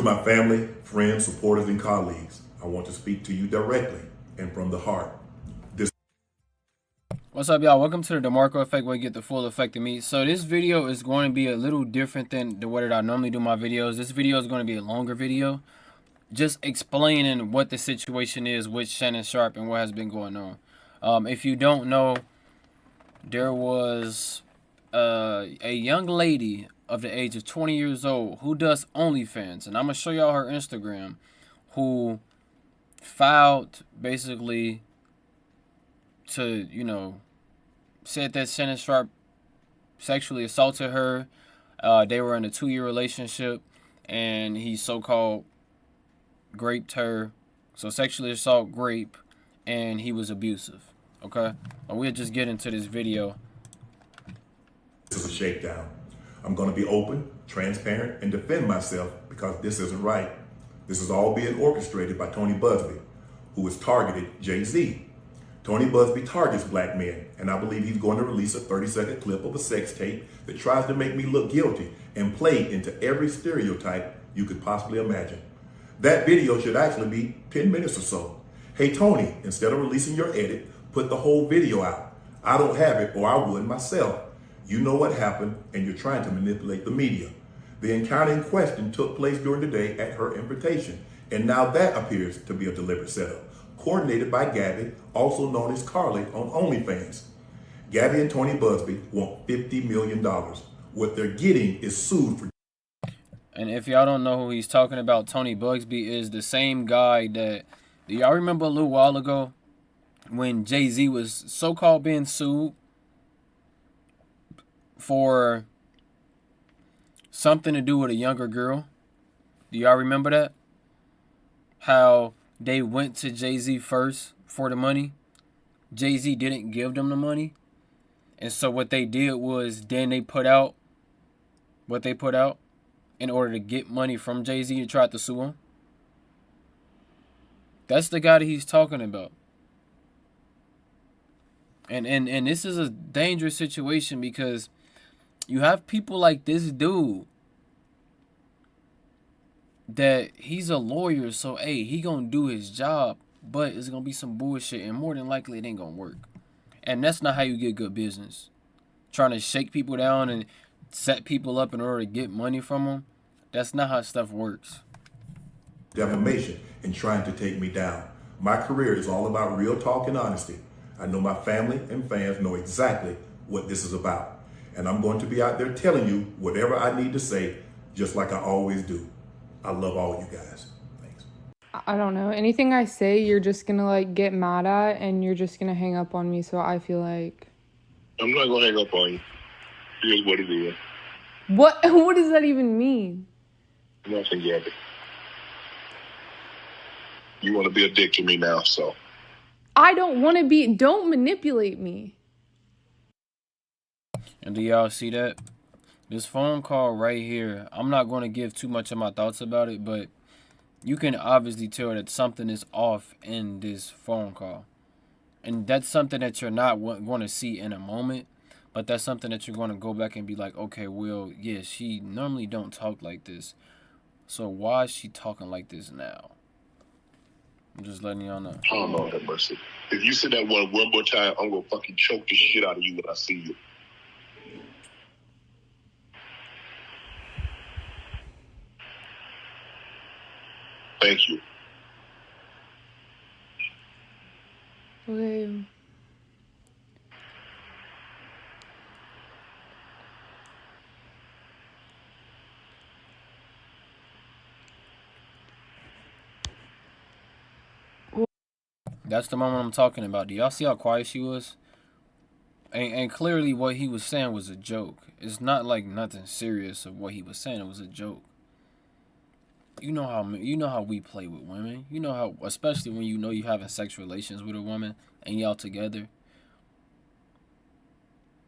My family, friends, supporters, and colleagues, I want to speak to you directly and from the heart. What's up, y'all? Welcome to the DeMarkco effect, where you get the full effect of me. So this video is going to be a little different than the way that I normally do my videos. This video is going to be a longer video, just explaining what the situation is with Shannon Sharpe and what has been going on. If you don't know, there was a young lady of the age of 20 years old who does OnlyFans, and I'm going to show y'all her Instagram, who filed basically to, said that Shannon Sharpe sexually assaulted her. They were in a 2-year relationship, and he so-called raped her. So sexually assault, rape, and he was abusive. Okay? But we'll just get into this video. This is a shakedown. I'm going to be open, transparent, and defend myself because this isn't right. This is all being orchestrated by Tony Buzbee, who has targeted Jay-Z. Tony Buzbee targets black men, and I believe he's going to release a 30-second clip of a sex tape that tries to make me look guilty and play into every stereotype you could possibly imagine. That video should actually be 10 minutes or so. Hey Tony, instead of releasing your edit, put the whole video out. I don't have it, or I would myself. You know what happened, and you're trying to manipulate the media. The encounter in question took place during the day at her invitation, and now that appears to be a deliberate setup, coordinated by Gabbi, also known as Carly on OnlyFans. Gabbi and Tony Buzbee want $50 million. What they're getting is sued for. And if y'all don't know who he's talking about, Tony Buzbee is the same guy that, do y'all remember a little while ago when Jay-Z was so-called being sued for something to do with a younger girl? Do y'all remember that? How they went to Jay-Z first for the money. Jay-Z didn't give them the money. And so what they did was then they put out what they put out in order to get money from Jay-Z to try to sue him. That's the guy that he's talking about. And this is a dangerous situation because you have people like this dude that he's a lawyer, so hey, he gonna do his job, but it's gonna be some bullshit, and more than likely it ain't gonna work. And that's not how you get good business. Trying to shake people down and set people up in order to get money from them, that's not how stuff works. Defamation and trying to take me down. My career is all about real talk and honesty. I know my family and fans know exactly what this is about. And I'm going to be out there telling you whatever I need to say, just like I always do. I love all you guys. Thanks. I don't know. Anything I say, you're just gonna like get mad at, and you're just gonna hang up on me. So I feel like I'm not gonna hang up on you. Here's what it is. what? What does that even mean? Nothing, Gabbi. You want to be a dick to me now, so. I don't want to be. Don't manipulate me. And do y'all see that? This phone call right here, I'm not going to give too much of my thoughts about it, but you can obviously tell that something is off in this phone call. And that's something that you're not going to see in a moment, but that's something that you're going to go back and be like, okay, well, yeah, she normally don't talk like this. So why is she talking like this now? I'm just letting y'all know. Oh, Lord have mercy. If you say that one more time, I'm going to fucking choke the shit out of you when I see you. Thank you. Okay. That's the moment I'm talking about. Do y'all see how quiet she was? And clearly what he was saying was a joke. It's not like nothing serious of what he was saying. It was a joke. You know how we play with women. You know how, especially when you know you're having sex relations with a woman and y'all together.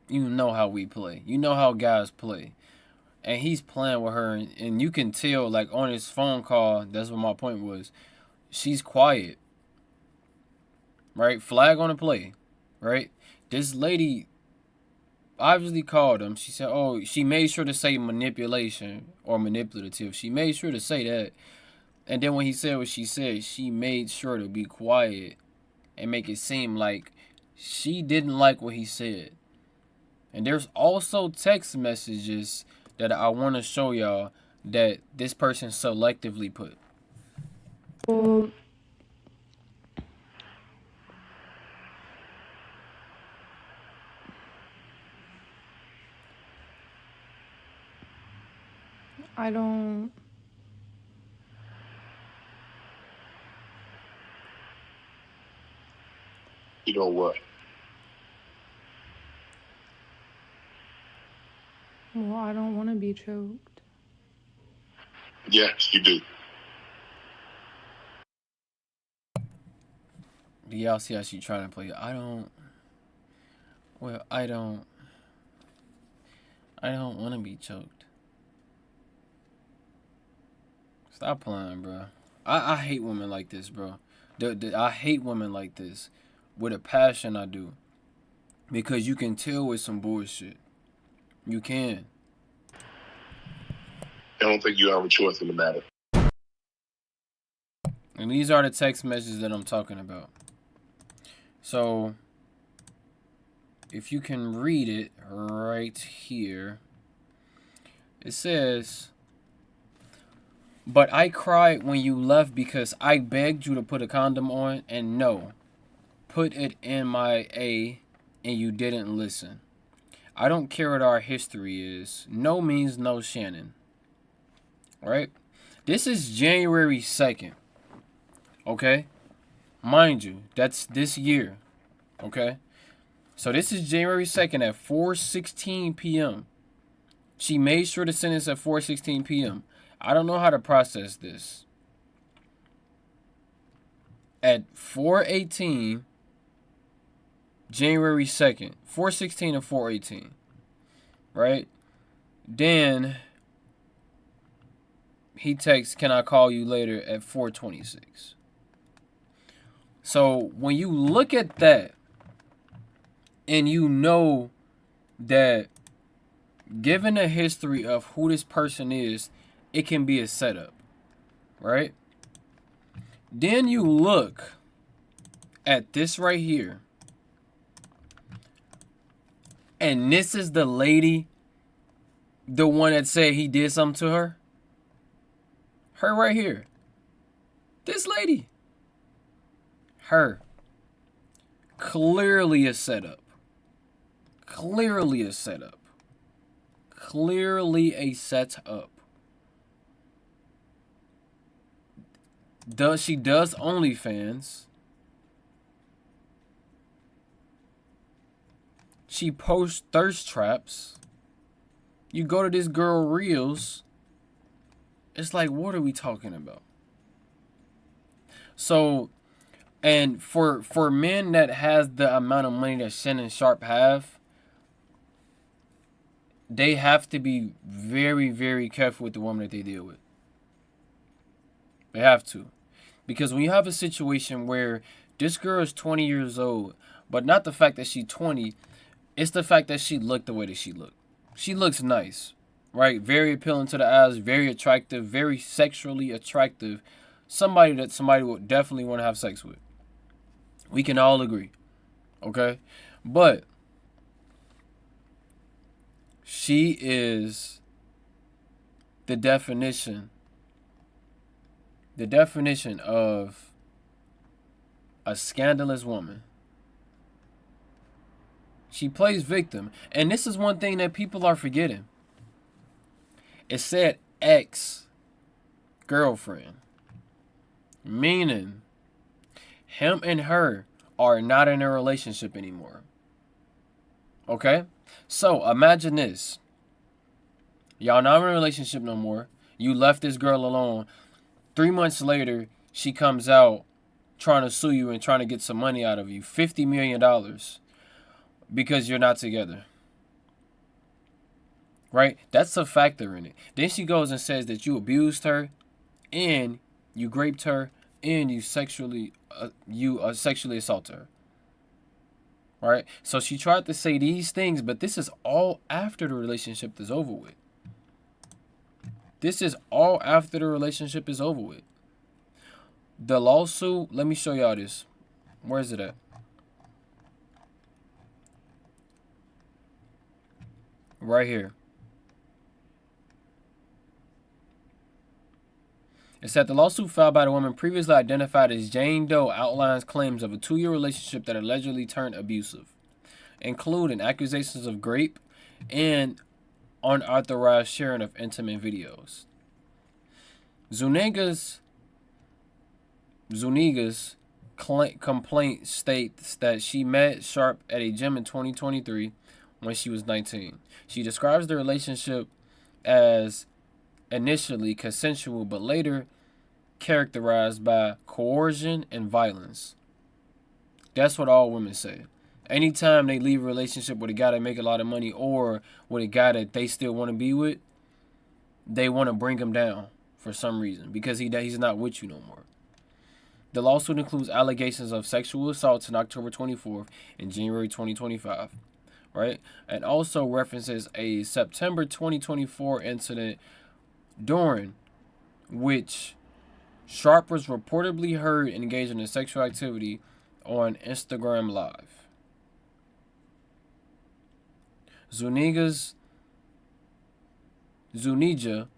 You know how we play. You know how guys play. And he's playing with her, and you can tell, like, on his phone call, that's what my point was. She's quiet. Right? Flag on the play. Right? This lady, obviously called him. She said, oh, she made sure to say manipulation or manipulative. She made sure to say that. And then when he said what she said, she made sure to be quiet and make it seem like she didn't like what he said. And there's also text messages that I want to show y'all that this person selectively put. Well, I don't. You know what? Well, I don't want to be choked. Yes, you do. Do y'all see how she trying to play? I don't want to be choked. Stop playing, bro. I hate women like this, bro. I hate women like this. With a passion, I do. Because you can tell with some bullshit. You can. I don't think you have a choice in the matter. And these are the text messages that I'm talking about. So, if you can read it right here, it says, but I cried when you left because I begged you to put a condom on, and no, put it in my A, and you didn't listen. I don't care what our history is. No means no, Shannon. Right? This is January 2nd. Okay? Mind you, that's this year. Okay? So this is January 2nd at 4:16 p.m. She made sure to send this at 4:16 p.m. I don't know how to process this. At 4:18, January 2nd, 4:16 and 4:18, right? Then he texts, can I call you later at 4:26? So when you look at that and you know that given the history of who this person is, it can be a setup, right? Then you look at this right here. And this is the lady, the one that said he did something to her. Her right here. This lady. Her. Clearly a setup. Clearly a setup. Clearly a setup. She does OnlyFans. She posts thirst traps. You go to this girl reels. It's like, what are we talking about? So, and for men that has the amount of money that Shannon and Sharpe have, they have to be very, very careful with the woman that they deal with. They have to. Because when you have a situation where this girl is 20 years old, but not the fact that she's 20, it's the fact that she looked the way that she looked. She looks nice, right? Very appealing to the eyes, very attractive, very sexually attractive. Somebody that somebody would definitely want to have sex with. We can all agree, okay? But she is the definition of a scandalous woman. She plays victim. And this is one thing that people are forgetting. It said ex-girlfriend. Meaning, him and her are not in a relationship anymore. Okay? So, imagine this. Y'all not in a relationship no more. You left this girl alone. 3 months later, she comes out trying to sue you and trying to get some money out of you. $50 million. Because you're not together. Right? That's a factor in it. Then she goes and says that you abused her and you raped her and you sexually assaulted her. right? So she tried to say these things, but this is all after the relationship is over with. This is all after the relationship is over with. The lawsuit, let me show y'all this. Where is it at? Right here. It said the lawsuit filed by the woman previously identified as Jane Doe outlines claims of a 2-year relationship that allegedly turned abusive, including accusations of rape and unauthorized sharing of intimate videos. Zuniga's complaint states that she met Sharpe at a gym in 2023 when she was 19. She describes the relationship as initially consensual, but later characterized by coercion and violence. That's what all women say. Anytime they leave a relationship with a guy that make a lot of money or with a guy that they still want to be with, they want to bring him down for some reason because he's not with you no more. The lawsuit includes allegations of sexual assaults in October 24th and January 2025, right? And also references a September 2024 incident during which Sharpe was reportedly heard engaging in sexual activity on Instagram Live. Zuniga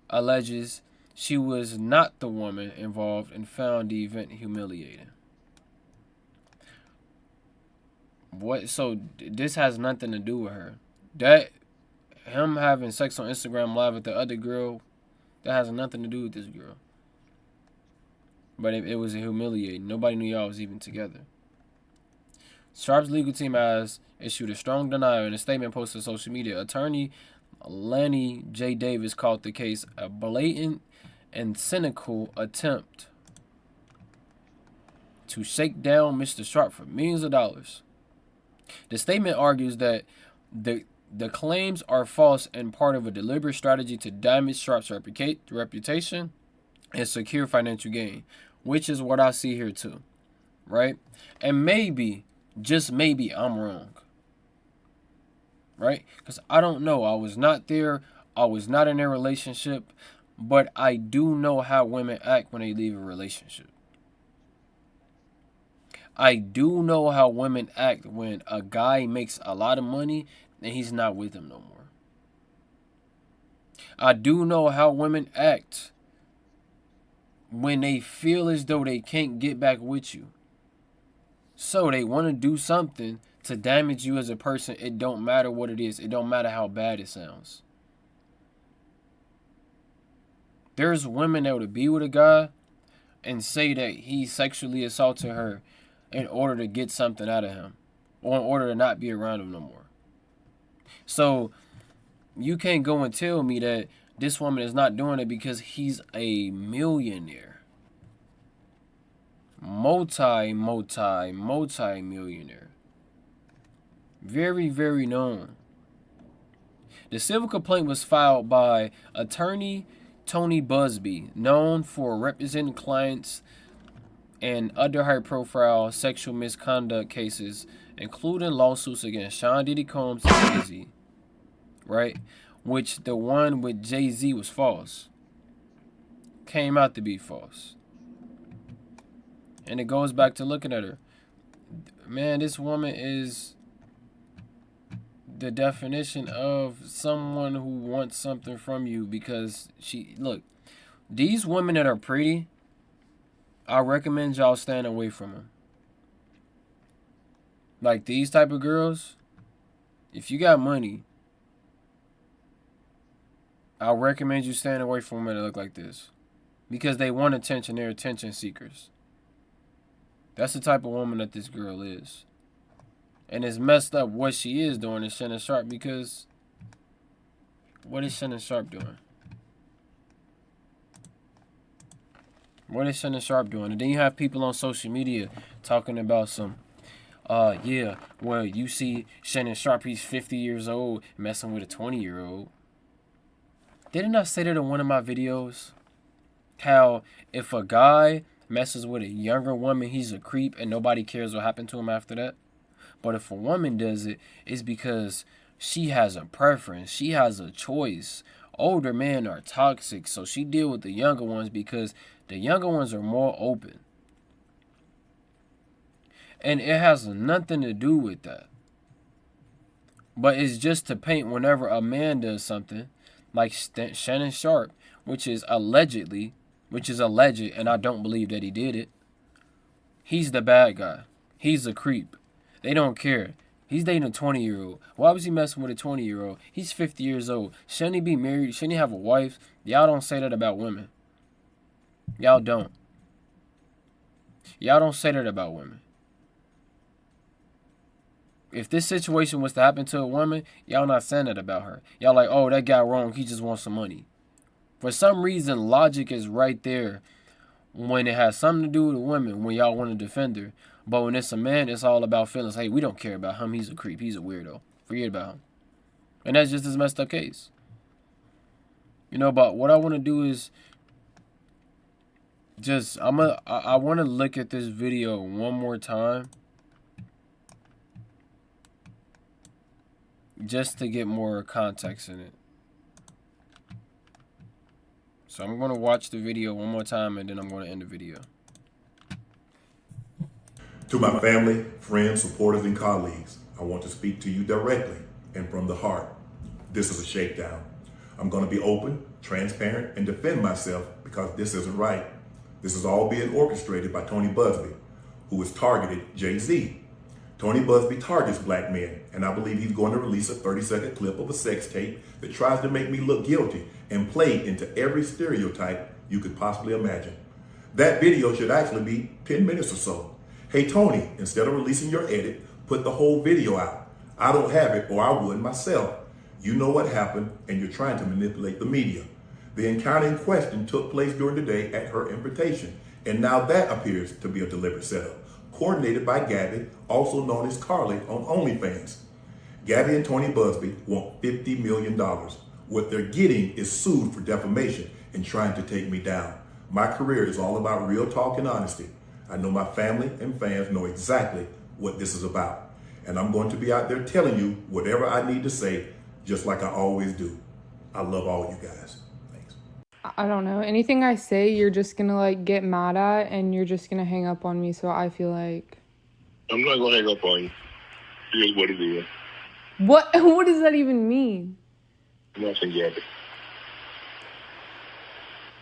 alleges she was not the woman involved and found the event humiliating. What? So this has nothing to do with her. That him having sex on Instagram Live with the other girl, that has nothing to do with this girl. But it was humiliating. Nobody knew y'all was even together. Sharpe's legal team has issued a strong denial in a statement posted on social media. Attorney Lanny J. Davis called the case a blatant and cynical attempt to shake down Mr. Sharpe for millions of dollars. The statement argues that the claims are false and part of a deliberate strategy to damage Sharpe's reputation and secure financial gain, which is what I see here too, right? And maybe, just maybe, I'm wrong, right? Because I don't know. I was not there. I was not in a relationship, but I do know how women act when they leave a relationship. I do know how women act when a guy makes a lot of money and he's not with them no more. I do know how women act when they feel as though they can't get back with you. So they want to do something to damage you as a person. It don't matter what it is. It don't matter how bad it sounds. There's women that would be with a guy and say that he sexually assaulted her in order to get something out of him or in order to not be around him no more. So you can't go and tell me that this woman is not doing it because he's a millionaire. Multi-millionaire. Very, very known. The civil complaint was filed by attorney Tony Busby, known for representing clients in other high-profile sexual misconduct cases, including lawsuits against Sean Diddy Combs and Jay-Z, right? Which the one with Jay-Z was false. Came out to be false. And it goes back to looking at her. Man, this woman is the definition of someone who wants something from you because look, these women that are pretty, I recommend y'all staying away from them. Like these type of girls, if you got money, I recommend you staying away from women that look like this. Because they want attention, they're attention seekers. That's the type of woman that this girl is. And it's messed up what she is doing to Shannon Sharpe because what is Shannon Sharpe doing? What is Shannon Sharpe doing? And then you have people on social media talking about some, yeah, well, you see Shannon Sharpe, he's 50 years old, messing with a 20-year-old. Didn't I say that in one of my videos? How if a guy messes with a younger woman, he's a creep and nobody cares what happened to him after that? But if a woman does it, it's because she has a preference. She has a choice. Older men are toxic, so she deal with the younger ones because the younger ones are more open. And it has nothing to do with that. But it's just to paint whenever a man does something, like Shannon Sharpe, which is alleged, and I don't believe that he did it. He's the bad guy. He's a creep. They don't care. He's dating a 20-year-old. Why was he messing with a 20-year-old? He's 50 years old. Shouldn't he be married? Shouldn't he have a wife? Y'all don't say that about women. Y'all don't. Y'all don't say that about women. If this situation was to happen to a woman, y'all not saying that about her. Y'all like, oh, that guy wrong. He just wants some money. For some reason, logic is right there when it has something to do with a woman, when y'all want to defend her. But when it's a man, it's all about feelings. Hey, we don't care about him. He's a creep. He's a weirdo. Forget about him. And that's just his messed up case. You know, but what I want to do is just, I want to look at this video one more time. Just to get more context in it. So I'm going to watch the video one more time and then I'm going to end the video. To my family, friends, supporters, and colleagues, I want to speak to you directly and from the heart. This is a shakedown. I'm going to be open, transparent, and defend myself because this isn't right. This is all being orchestrated by Tony Buzbee, who has targeted Jay-Z. Tony Buzbee targets black men, and I believe he's going to release a 30-second clip of a sex tape that tries to make me look guilty and play into every stereotype you could possibly imagine. That video should actually be 10 minutes or so. Hey, Tony, instead of releasing your edit, put the whole video out. I don't have it, or I would myself. You know what happened, and you're trying to manipulate the media. The encounter in question took place during the day at her invitation, and now that appears to be a deliberate setup, coordinated by Gabbi, also known as Carly on OnlyFans. Gabbi and Tony Buzbee want $50 million. What they're getting is sued for defamation and trying to take me down. My career is all about real talk and honesty. I know my family and fans know exactly what this is about. And I'm going to be out there telling you whatever I need to say, just like I always do. I love all you guys. Thanks. I don't know. Anything I say, you're just gonna like get mad at and you're just gonna hang up on me. So I feel like I'm not gonna hang up on you. Here's what it is. what does that even mean? Nothing yet.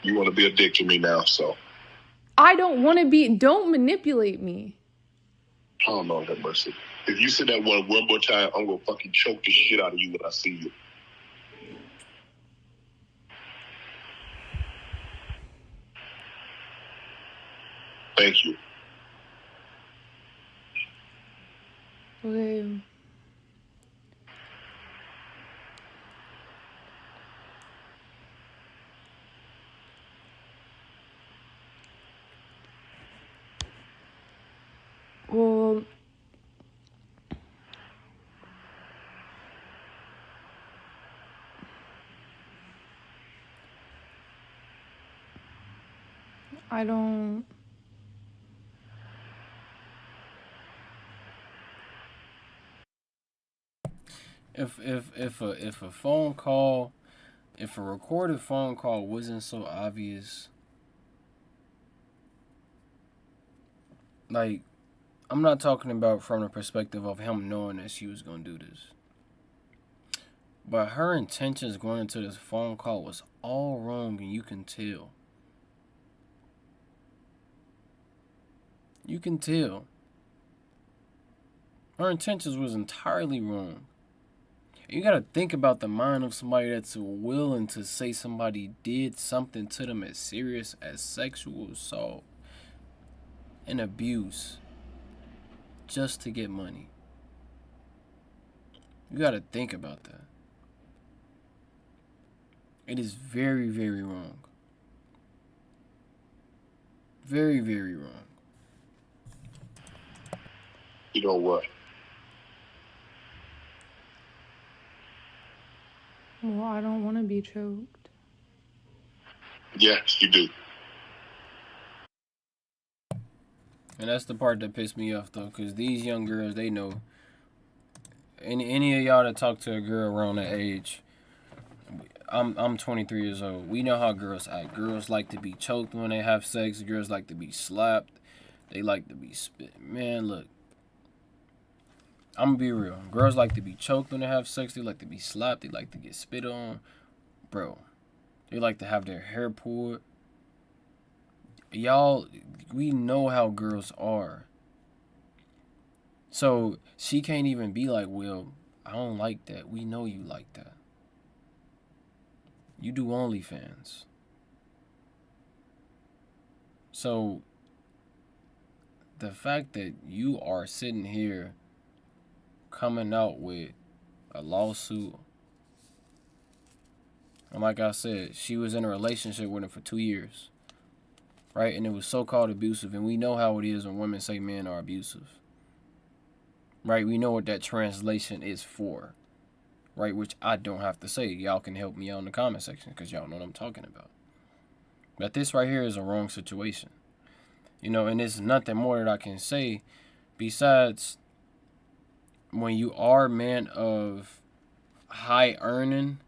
You want to be a dick to me now, so. I don't want to be. Don't manipulate me. Oh, Lord have mercy. If you say that one more time, I'm gonna fucking choke the shit out of you when I see you. Thank you. Okay. Well, I don't. If a phone call, if a recorded phone call wasn't so obvious, like, I'm not talking about from the perspective of him knowing that she was gonna do this, but her intentions going into this phone call was all wrong, and you can tell. You can tell. Her intentions was entirely wrong. You gotta think about the mind of somebody that's willing to say somebody did something to them as serious as sexual assault and abuse just to get money. You gotta think about that. It is very, very wrong. Very, very wrong. You know what? Well, I don't want to be choked. Yes, you do. And that's the part that pissed me off, though, because these young girls, they know any of y'all that talk to a girl around that age, I'm 23 years old. We know how girls act. Girls like to be choked when they have sex. Girls like to be slapped. They like to be spit. Man, look. I'm gonna be real. Girls like to be choked when they have sex. They like to be slapped. They like to get spit on. Bro. They like to have their hair pulled. Y'all, we know how girls are. So she can't even be like, well, I don't like that. We know you like that. You do OnlyFans. So the fact that you are sitting here coming out with a lawsuit, and like I said, she was in a relationship with him for 2 years, right? And it was so-called abusive, and we know how it is when women say men are abusive, right? We know what that translation is for, right? Which I don't have to say. Y'all can help me out in the comment section because y'all know what I'm talking about. But this right here is a wrong situation. You know, and there's nothing more that I can say besides when you are a man of high earning,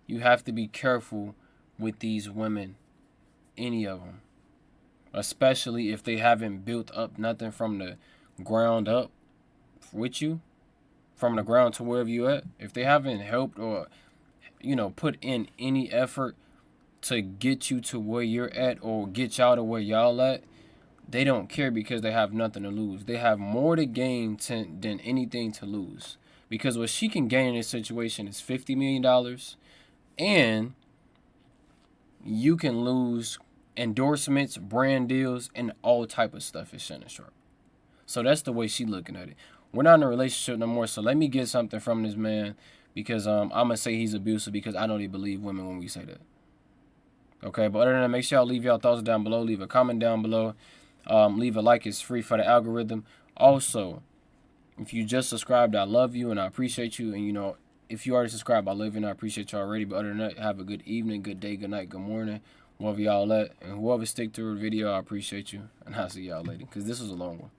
you have to be careful with these women, any of them. Especially if they haven't built up nothing from the ground up with you, from the ground to wherever you at. If they haven't helped or, you know, put in any effort to get you to where you're at or get y'all to where y'all at, they don't care because they have nothing to lose. They have more to gain than anything to lose. Because what she can gain in this situation is $50 million, and you can lose endorsements, brand deals, and all type of stuff at Shannon Sharpe. So that's the way she looking at it. We're not in a relationship no more, so let me get something from this man because I'm going to say he's abusive because I don't even believe women when we say that. Okay, but other than that, make sure y'all leave y'all thoughts down below. Leave a comment down below. Leave a like. It's free for the algorithm. Also, if you just subscribed, I love you and I appreciate you. And, you know, if you already subscribed, I love you and I appreciate you already. But other than that, have a good evening, good day, good night, good morning, wherever y'all at. And whoever stick to the video, I appreciate you. And I'll see y'all later because this was a long one.